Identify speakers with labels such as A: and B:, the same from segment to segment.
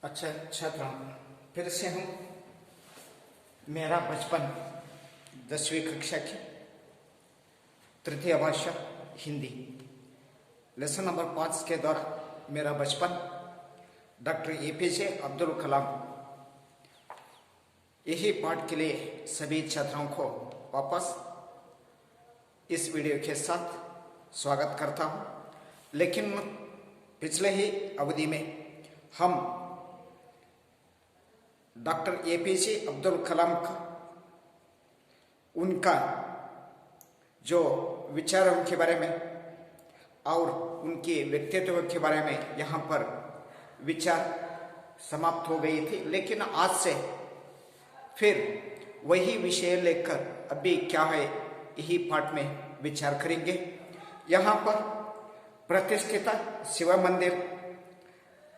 A: अच्छा छात्रों, फिर से हम मेरा बचपन 10वीं कक्षा की तृतीय भाषा हिंदी लेसन नंबर 5 के द्वारा मेरा बचपन डॉक्टर एपीजे अब्दुल कलाम, यही पाठ के लिए सभी छात्रों को वापस इस वीडियो के साथ स्वागत करता हूं। लेकिन पिछले ही अवधि में हम डॉक्टर एपीजे अब्दुल कलाम का उनका जो विचारों के बारे में और उनके व्यक्तित्व के बारे में यहाँ पर विचार समाप्त हो गई थी। लेकिन आज से फिर वही विषय लेकर अभी क्या है यही पाठ में विचार करेंगे। यहाँ पर प्रतिष्ठित शिव मंदिर,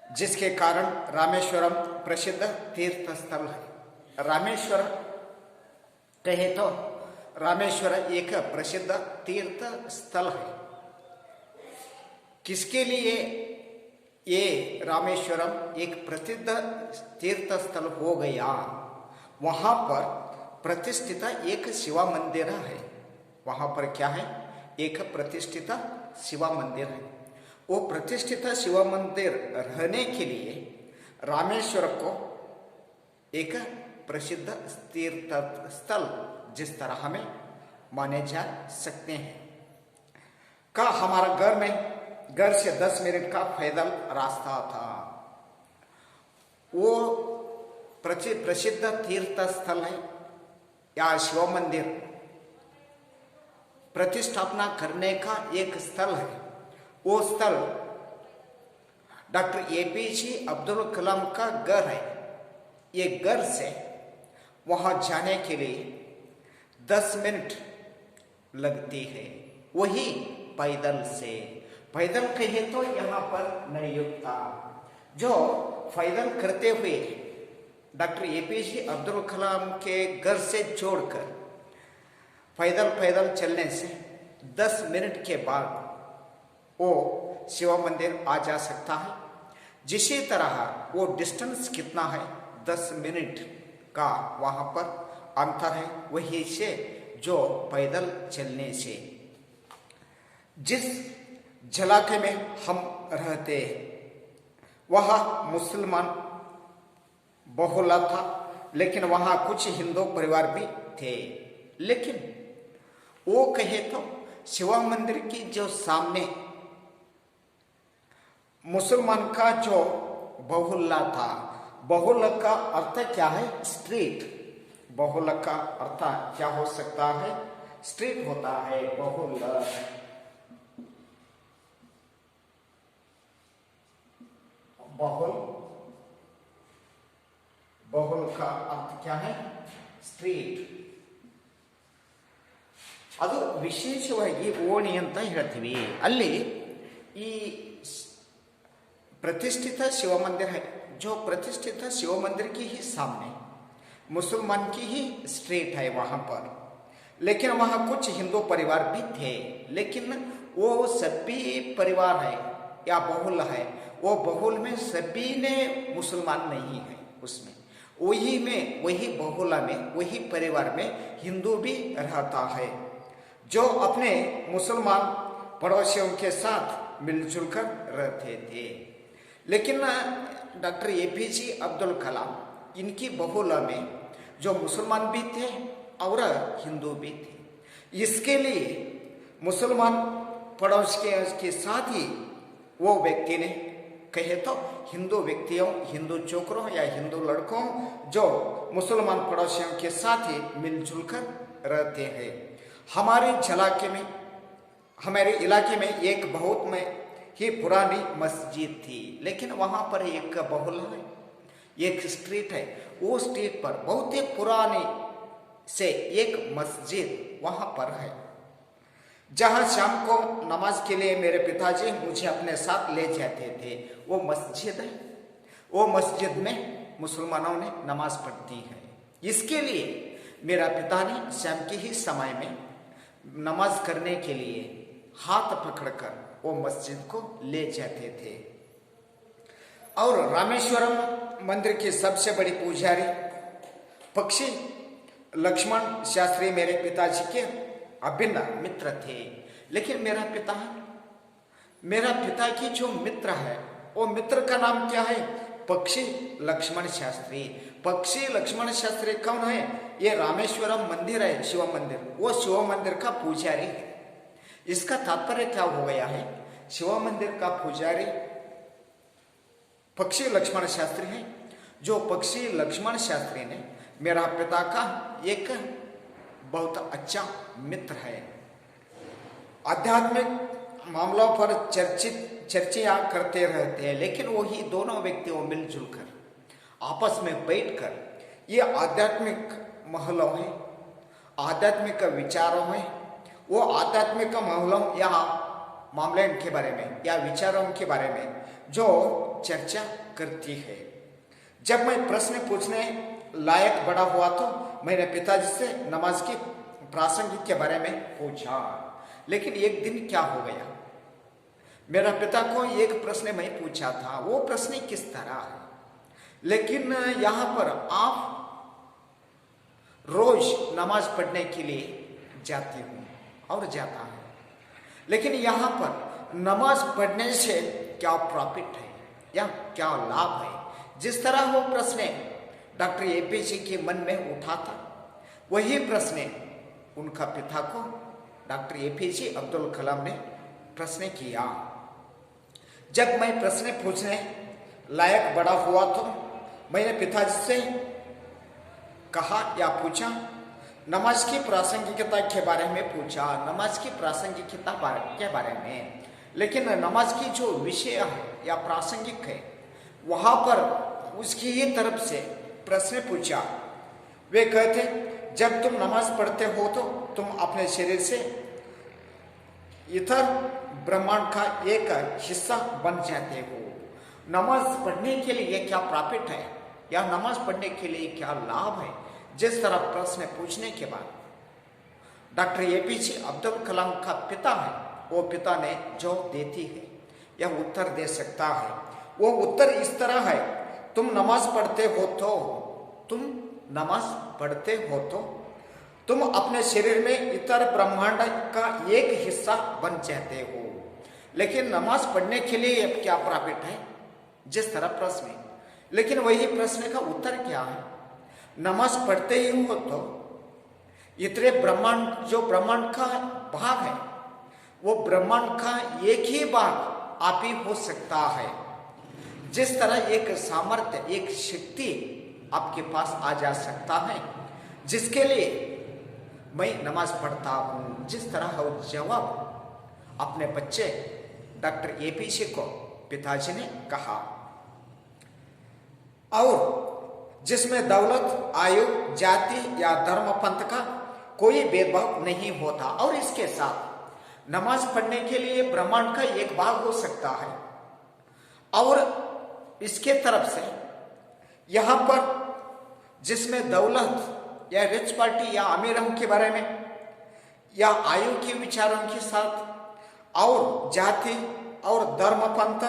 A: जिसके कारण रामेश्वरम प्रसिद्ध तीर्थ स्थल है। रामेश्वर कहे तो रामेश्वर एक प्रसिद्ध तीर्थ स्थल है। किसके लिए ये रामेश्वरम एक प्रसिद्ध तीर्थ स्थल हो गया? वहां पर प्रतिष्ठित एक शिवा मंदिर है। वहां पर क्या है? एक प्रतिष्ठित शिवा मंदिर है। वो प्रतिष्ठित शिव मंदिर रहने के लिए रामेश्वर को एक प्रसिद्ध तीर्थ स्थल जिस तरह हमें माने जा सकते हैं। का हमारा घर से 10 मिनट का पैदल रास्ता था। वो प्रसिद्ध तीर्थ स्थल है या शिव मंदिर प्रतिष्ठापना करने का एक स्थल है। वो स्थल डॉक्टर एपीजे अब्दुल कलाम का घर है। ये घर से वहां जाने के लिए 10 मिनट लगती है, वही पैदल से। पैदल कहे तो यहाँ पर नहीं युक्ता जो पैदल करते हुए डॉक्टर एपीजे अब्दुल कलाम के घर से जोड़कर पैदल चलने से 10 मिनट के बाद वो शिव मंदिर आ जा सकता है। जिसी तरह वो डिस्टेंस कितना है, 10 मिनट का वहां पर अंतर है, वही से जो पैदल चलने से। जिस इलाके में हम रहते वह मुसलमान बहुला था, लेकिन वहां कुछ हिंदू परिवार भी थे। लेकिन वो कहे तो शिव मंदिर की जो सामने मुसलमान का जो बहुल्ला था, बहुल्ला का अर्थ क्या है? स्ट्रीट। बहुल्ला का अर्थ क्या हो सकता है? स्ट्रीट होता है बहुल्ला। बहुल का अर्थ क्या है? ಸ್ಟ್ರೀಟ್. ಅದು ವಿಶೇಷವಾಗಿ ಓಣಿ ಅಂತ ಹೇಳ್ತೀವಿ. ಅಲ್ಲಿ ಈ प्रतिष्ठित शिव मंदिर है। जो प्रतिष्ठित शिव मंदिर की ही सामने मुसलमान की ही स्ट्रीट है वहां पर। लेकिन वहां कुछ हिंदू परिवार भी थे, लेकिन वो सभी परिवार है या बहुल है, वो बहुल में सभी ने मुसलमान नहीं है। उसमें वही बहुला में, वही परिवार में हिंदू भी रहता है, जो अपने मुसलमान पड़ोसियों के साथ मिलजुल कर रहते थे। लेकिन डॉक्टर एपीजे अब्दुल कलाम इनकी बहुला में जो मुसलमान भी थे और हिंदू भी थे। इसके लिए मुसलमान पड़ोस के साथ ही वो व्यक्ति ने कहे तो हिंदू व्यक्तियों, हिंदू छोकरों या हिंदू लड़कों जो मुसलमान पड़ोसियों के साथ ही मिलजुल कर रहते हैं। हमारे इलाके में एक बहुत में ही पुरानी मस्जिद थी, लेकिन वहां पर एक बहुला है, एक स्ट्रीट है। वो स्ट्रीट पर बहुत ही पुरानी से एक मस्जिद वहां पर है, जहां शाम को नमाज के लिए मेरे पिताजी मुझे अपने साथ ले जाते थे। वो मस्जिद है, वो मस्जिद में मुसलमानों ने नमाज पढ़ती है। इसके लिए मेरा पिता ने शाम के ही समय में नमाज करने के लिए हाथ पकड़कर वो मस्जिद को ले जाते थे। और रामेश्वरम मंदिर की सबसे बड़ी पुजारी पक्षी लक्ष्मण शास्त्री मेरे पिताजी के अभिन्न मित्र थे। लेकिन मेरा पिता की जो मित्र है वो मित्र का नाम क्या है? पक्षी लक्ष्मण शास्त्री। पक्षी लक्ष्मण शास्त्री कौन है? ये रामेश्वरम मंदिर है, शिव मंदिर, वो शिव मंदिर का पुजारी है। इसका तात्पर्य क्या हो गया है? शिव मंदिर का पुजारी पक्षी लक्ष्मण शास्त्री है। जो पक्षी लक्ष्मण शास्त्री ने मेरा पिता का एक बहुत अच्छा मित्र है। आध्यात्मिक मामलों पर चर्चा करते रहते हैं, लेकिन वही दोनों व्यक्तियों मिलजुल कर आपस में बैठकर ये आध्यात्मिक महलों है, आध्यात्मिक विचारों है, वो आध्यात्मिक महलों या मामले के बारे में या विचारों के बारे में जो चर्चा करती है। जब मैं प्रश्न पूछने लायक बड़ा हुआ तो मैंने पिताजी से नमाज की प्रासंगिक के बारे में पूछा। लेकिन एक दिन क्या हो गया, मेरा पिता को एक प्रश्न मैं पूछा था, वो प्रश्न किस तरह है, लेकिन यहां पर आप रोज नमाज पढ़ने के लिए जाती हूँ और जाता है, लेकिन यहां पर नमाज पढ़ने से क्या प्रॉफिट है या क्या लाभ है? जिस तरह वो प्रश्न डॉक्टर एपीजे के मन में उठा था, वही प्रश्न उनका पिता को डॉक्टर एपीजे अब्दुल कलाम ने प्रश्न किया। जब मैं प्रश्न पूछने लायक बड़ा हुआ तो मैंने पिताजी से कहा या पूछा, नमाज की प्रासंगिकता के बारे में पूछा, नमाज की प्रासंगिकता के बारे में। लेकिन नमाज की जो विषय है या प्रासंगिक है, वहां पर उसकी ही तरफ से प्रश्न पूछा। वे कहते, जब तुम नमाज पढ़ते हो तो तुम अपने शरीर से इतर ब्रह्मांड का एक हिस्सा बन जाते हो। नमाज पढ़ने के लिए क्या प्रॉफिट है या नमाज पढ़ने के लिए क्या लाभ है? जिस तरह प्रश्न पूछने के बाद डॉक्टर एपीजे अब्दुल कलाम का पिता है, वो पिता ने जो देती है या उत्तर दे सकता है, वो उत्तर इस तरह है, तुम नमाज पढ़ते हो तो तुम अपने शरीर में इतर ब्रह्मांड का एक हिस्सा बन जाते हो। लेकिन नमाज पढ़ने के लिए क्या प्रॉफिट है? जिस तरह प्रश्न, लेकिन वही प्रश्न का उत्तर क्या है? नमाज पढ़ते ही हो तो इतने ब्रह्मांड, जो ब्रह्मांड का भाग है, वो ब्रह्मांड का एक ही भाग आप ही हो सकता है। जिस तरह एक सामर्थ्य, एक शक्ति आपके पास आ जा सकता है, जिसके लिए मैं नमाज पढ़ता हूं। जिस तरह वो जवाब अपने बच्चे डॉक्टर एपीजे को पिताजी ने कहा, और जिसमें दौलत, आयु, जाति या धर्म पंथ का कोई भेदभाव नहीं होता, और इसके साथ नमाज पढ़ने के लिए ब्रह्मांड का एक भाग हो सकता है। और इसके तरफ से यहां पर जिसमें दौलत या रिच पार्टी या अमीरों के बारे में या आयु के विचारों के साथ और जाति और धर्म पंथ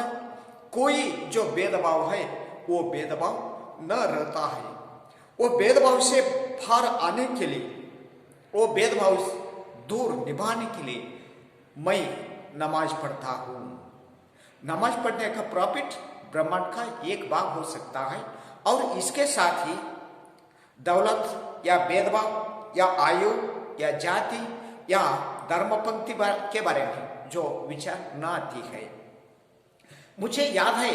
A: कोई जो भेदभाव है, वो भेदभाव न रहता है। वो भेदभाव से पार आने के लिए, वो भेदभाव दूर निभाने के लिए मैं नमाज पढ़ता हूं। नमाज पढ़ने का प्रॉफिट ब्रह्मांड का एक भाग हो सकता है, और इसके साथ ही दौलत या भेदभाव या आयु या जाति या धर्मपंक्ति के बारे में जो विचार न आती है। मुझे याद है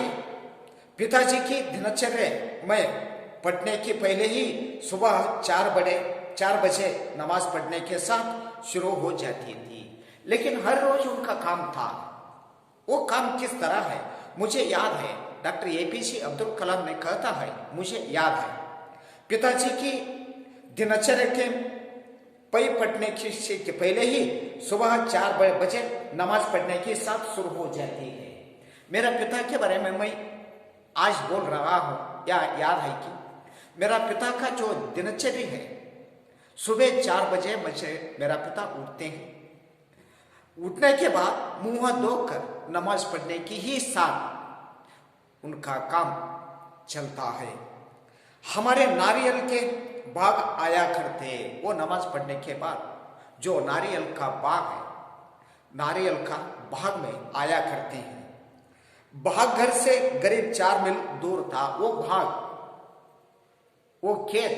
A: पिताजी की दिनचर्या में पढ़ने के पहले ही सुबह 4 बजे नमाज पढ़ने के साथ शुरू हो जाती थी। लेकिन हर रोज उनका काम था। वो काम किस तरह है मुझे याद है। डॉक्टर एपीजे अब्दुल कलाम ने कहता है, मुझे याद है पिताजी की दिनचर्या के पढ़ने के पहले ही सुबह 4 बजे नमाज पढ़ने के साथ शुरू हो जाती है। मेरा पिता के बारे में मैं आज बोल रहा हूं, या याद है कि मेरा पिता का जो दिनचर्या है, सुबह 4 बजे मुझे मेरा पिता उठते हैं। उठने के बाद मुंह धोकर नमाज पढ़ने की ही साथ उनका काम चलता है। हमारे नारियल के बाग आया करते, वो नमाज पढ़ने के बाद जो नारियल का बाग है, नारियल का बाग में आया करते हैं। बाग घर से करीब 4 मील दूर था। वो बाग, वो खेत,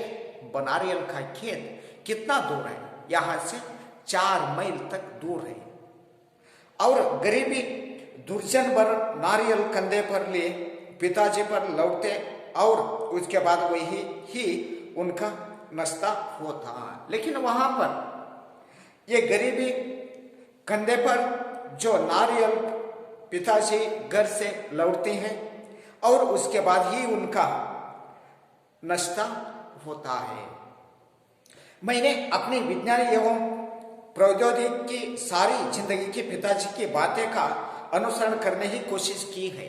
A: नारियल का खेत कितना दूर है? यहां से 4 मील तक दूर है। और गरीबी दुर्जन भर नारियल कंधे पर लिए पिताजी पर लौटते और उसके बाद वही ही उनका नाश्ता होता। लेकिन वहां पर ये गरीबी कंधे पर जो नारियल पिताजी घर से लौटते हैं और उसके बाद ही उनका नाश्ता होता है। मैंने अपनी विज्ञान एवं प्रौद्योगिकी की सारी जिंदगी के पिताजी की बातें का अनुसरण करने की कोशिश की है।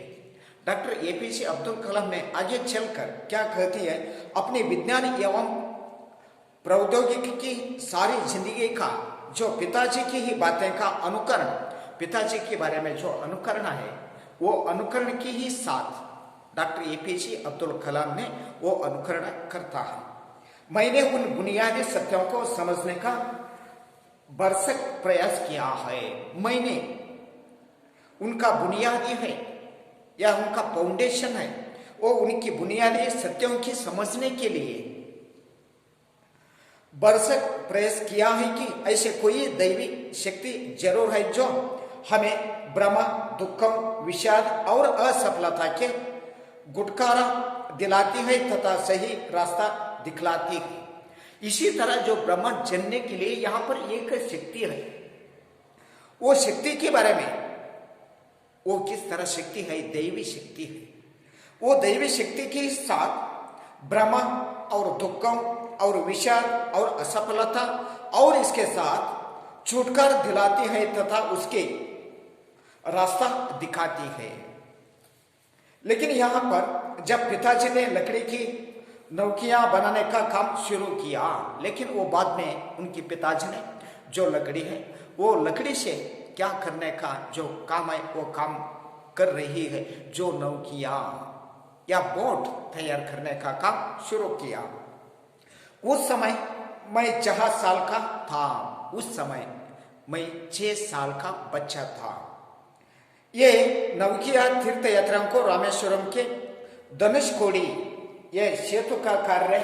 A: डॉक्टर एपीजे अब्दुल कलाम ने आगे चलकर क्या कहती है, अपनी विज्ञान एवं प्रौद्योगिकी की सारी जिंदगी का जो पिताजी की ही बातें का अनुकरण, पिताजी के बारे में जो अनुकरण है, वो अनुकरण की ही साथ डॉक्टर एपीजे अब्दुल कलाम ने वो अनुकरण करता है। मैंने उन बुनियादी सत्यों को समझने का भरसक प्रयास किया है। मैंने उनका बुनियादी है या उनका फाउंडेशन है, वो उनकी बुनियादी सत्यों की समझने के लिए भरसक प्रयास किया है कि ऐसे कोई दैवी शक्ति जरूर है जो हमें भ्रम, दुखम, विषाद और असफलता के गुटकारा दिलाती है तथा सही रास्ता दिखलाती है। इसी तरह जो ब्रह्मांड जानने के लिए यहाँ पर एक शक्ति है, वो शक्ति के बारे में, वो किस तरह शक्ति है? दैवी शक्ति है। वो दैवी शक्ति के साथ भ्रम और दुखम और विषाद और असफलता और इसके साथ छुटकारा दिलाती है तथा उसके रास्ता दिखाती है। लेकिन यहाँ पर जब पिताजी ने लकड़ी की नौकियां बनाने का काम शुरू किया, लेकिन वो बाद में उनके पिताजी ने जो लकड़ी है, वो लकड़ी से क्या करने का जो काम है वो काम कर रही है, जो नौकियां या बोट तैयार करने का काम शुरू किया। उस समय मैं 4 साल का था। उस समय मैं 6 साल का बच्चा था। ये नौकिया तीर्थ यात्राओं को रामेश्वरम के धनुषकोडी, ये सेतु का कार्य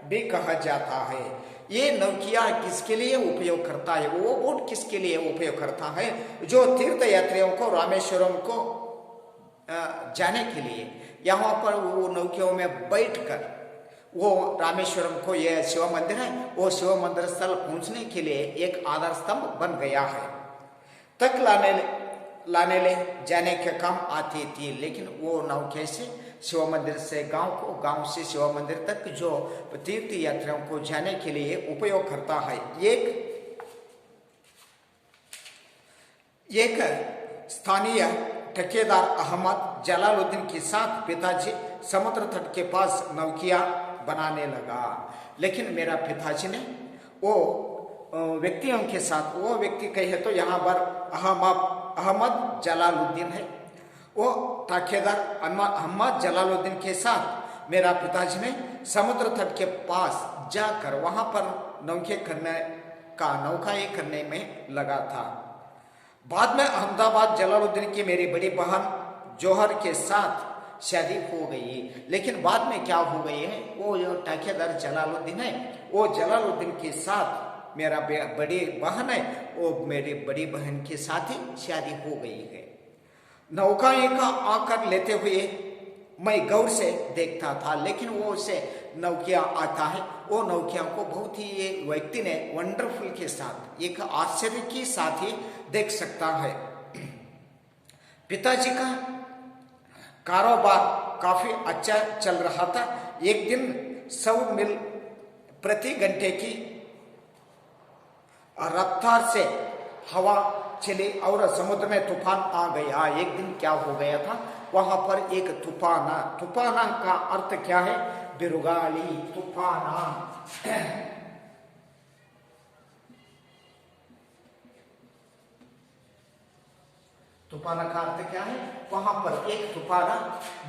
A: भी कहा जाता है। ये नौकिया किसके लिए उपयोग करता है? वो बोट किसके लिए उपयोग करता है? जो तीर्थ यात्रियों को रामेश्वरम को जाने के लिए यहाँ पर वो नौकियों में बैठकर वो रामेश्वरम को, ये शिव मंदिर है, वो शिव मंदिर स्थल पहुंचने के लिए एक आधार स्तंभ बन गया है, तक लाने ले जाने के काम आती थी। लेकिन वो नौके से शिव मंदिर से गांव को, गांव से शिव मंदिर तक जो तीर्थ यात्रियों को जाने के लिए उपयोग करता है। एक स्थानीय ठेकेदार अहमद जलालुद्दीन के साथ पिताजी समुद्र तट के पास नौकिया बनाने लगा। लेकिन मेरा पिताजी ने वो व्यक्तियों के साथ, वो व्यक्ति कहे तो यहाँ पर अहमद जलालुद्दीन है, वो ठेकेदार अहमद जलालुद्दीन के साथ मेरा पिताजी ने समुद्र तट के पास जाकर वहां पर नौकाएं करने में लगा था। बाद में अहमदाबाद जलालुद्दीन की मेरी बड़ी बहन जौहर के साथ शादी हो गई। लेकिन बाद में क्या हो गई है, वो जो ठेकेदार जलालुद्दीन है, वो जलालुद्दीन के साथ मेरा बड़ी बहन है, वो मेरी बड़ी बहन के साथ ही शादी हो गई है। नौकाएं का आकर लेते हुए मैं गौर से देखता था, लेकिन वो उसे नौकिया आता है, वो नौकिया को बहुत ही ये व्यक्ति ने वंडरफुल के साथ, एक आश्चर्य के साथ ही देख सकता है। पिताजी का कारोबार काफी अच्छा चल रहा था। एक दिन 100 मील प्रति घंटे की रफ्तार से हवा चली और समुद्र में तूफान आ गया। एक दिन क्या हो गया था, वहां पर एक तूफाना का अर्थ क्या है? बिरुगाली, तूफाना। तूफान का अर्थ क्या है? वहां पर एक तूफान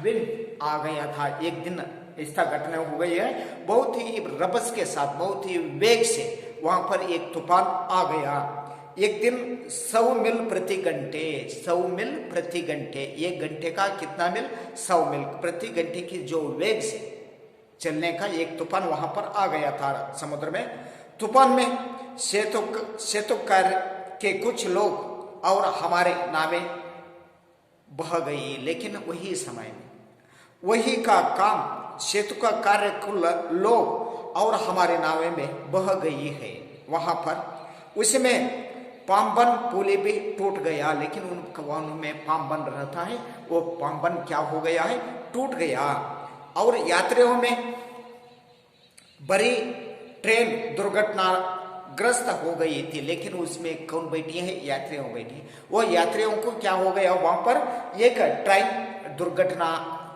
A: विंड आ गया था। एक दिन ऐसा घटना हो गई है, बहुत ही रभस के साथ, बहुत ही वेग से वहां पर एक तूफान आ गया। एक दिन 100 मील प्रति घंटे, 100 मील प्रति घंटे, एक घंटे का कितना मील? 100 मील प्रति घंटे की जो वेग से चलने का एक तूफान वहां पर आ गया था समुद्र में। तूफान में सेतुकार के कुछ लोग और हमारे नावें बह गई। लेकिन वही समय में वही का काम सेतु का कार्य कुल लोग और हमारे नावें में बह गई है वहां पर। उसमें पामबन पुली भी टूट गया। लेकिन उन कवानों में पामबन रहता है, वो पामबन क्या हो गया है? टूट गया। और यात्रियों में बड़ी ट्रेन दुर्घटनाग्रस्त हो गई थी। लेकिन उसमें कौन बैठी है? यात्रियों बैठी। वो यात्रियों को क्या हो गया? वहां पर एक ट्रेन दुर्घटना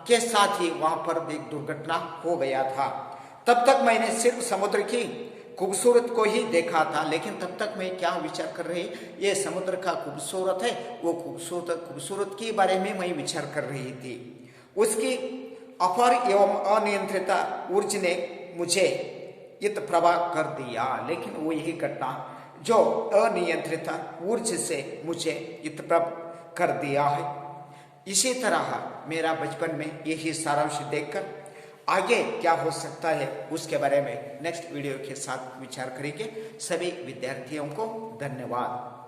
A: के साथ ही वहां पर एक दुर्घटना हो गया था। तब तक मैंने सिर्फ समुद्र की खूबसूरत को ही देखा था। लेकिन तब तक मैं क्या विचार कर रही? ये समुद्र का खूबसूरत है, वो खूबसूरत के बारे में मैं विचार कर रही थी। उसकी अपार एवं अनियंत्रित ऊर्जा ने मुझे इत प्रभा कर दिया। लेकिन वो यही घटना जो अनियंत्रित ऊर्जा से मुझे इत प्रभा कर दिया है। इसी तरह मेरा बचपन में यही सारांश देखकर आगे क्या हो सकता है उसके बारे में नेक्स्ट वीडियो के साथ विचार करेंगे। सभी विद्यार्थियों को धन्यवाद।